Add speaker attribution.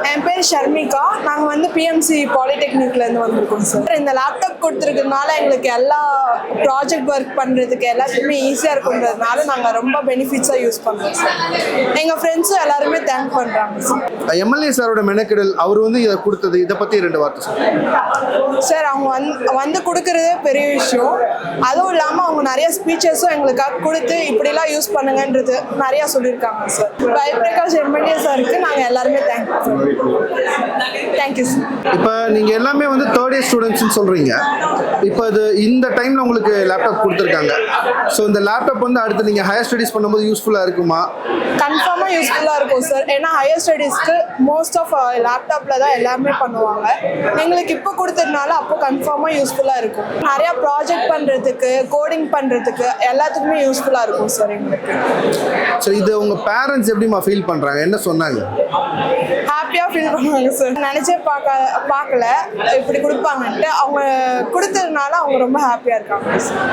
Speaker 1: என் பேர் ஷர்மிகா. நாங்கள் வந்து பிஎம்சி பாலிடெக்னிக்லேருந்து வந்திருக்கோம் சார். இந்த லேப்டாப் கொடுத்துருக்கிறதுனால எங்களுக்கு எல்லா ப்ராஜெக்ட் ஒர்க் பண்ணுறதுக்கு எல்லாத்துக்குமே ஈஸியாக இருக்குன்றதுனால நாங்கள் ரொம்ப பெனிஃபிட்ஸாக யூஸ் பண்ணுறோம் சார். எங்கள் ஃப்ரெண்ட்ஸும் எல்லாருமே தேங்க் பண்ணுறாங்க சார்.
Speaker 2: எம்எல்ஏ சாரோட மெனக்கெடல் அவர் வந்து இதை கொடுத்தது, இதை பற்றி 2 வார்த்தை
Speaker 1: சார். அவங்க வந்து கொடுக்குறதே பெரிய விஷயம். அதுவும் இல்லாமல் அவங்க நிறைய ஸ்பீச்சஸும் எங்களுக்காக கொடுத்து இப்படிலாம் யூஸ் பண்ணுங்கன்றது நிறையா சொல்லியிருக்காங்க சார். ஜெயபிரகாஷ் எம்எல்ஏ சாருக்கு நாங்கள் எல்லாருமே தேங்க்யூ சார்.
Speaker 2: இப்போ நீங்கள் எல்லாமே வந்து 3rd இயர் ஸ்டூடெண்ட்ஸ்னு சொல்கிறீங்க. இப்போ இது இந்த டைமில் உங்களுக்கு லேப்டாப் கொடுத்துருக்காங்க. ஸோ இந்த லேப்டாப் வந்து அடுத்து நீங்கள் ஹையர் ஸ்டடீஸ் பண்ணும்போது யூஸ்ஃபுல்லாக இருக்குமா?
Speaker 1: கன்ஃபார்மாக யூஸ்ஃபுல்லாக இருக்கும் சார். ஏன்னா ஹையர் ஸ்டடீஸ்க்கு மோஸ்ட் ஆஃப் லேப்டாப்பில் தான் எல்லாமே பண்ணுவாங்க. எங்களுக்கு இப்போ கொடுத்ததுனால அப்போ கன்ஃபார்மாக யூஸ்ஃபுல்லாக இருக்கும். நிறையா ப்ராஜெக்ட் பண்ணுறதுக்கு, கோடிங் பண்ணுறதுக்கு எல்லாத்துக்குமே யூஸ்ஃபுல்லாக இருக்கும் சார் எங்களுக்கு.
Speaker 2: சரி, இது உங்கள் பேரண்ட்ஸ் எப்படிமா ஃபீல் பண்ணுறாங்க, என்ன சொன்னாங்க?
Speaker 1: ஹாப்பியாக ஃபீல் பண்ணுவாங்க சார். நினச்சே பார்க்கல இப்படி கொடுப்பாங்கன்ட்டு. அவங்க கொடுத்ததுனால அவங்க ரொம்ப ஹாப்பியாக இருக்காங்க சார்.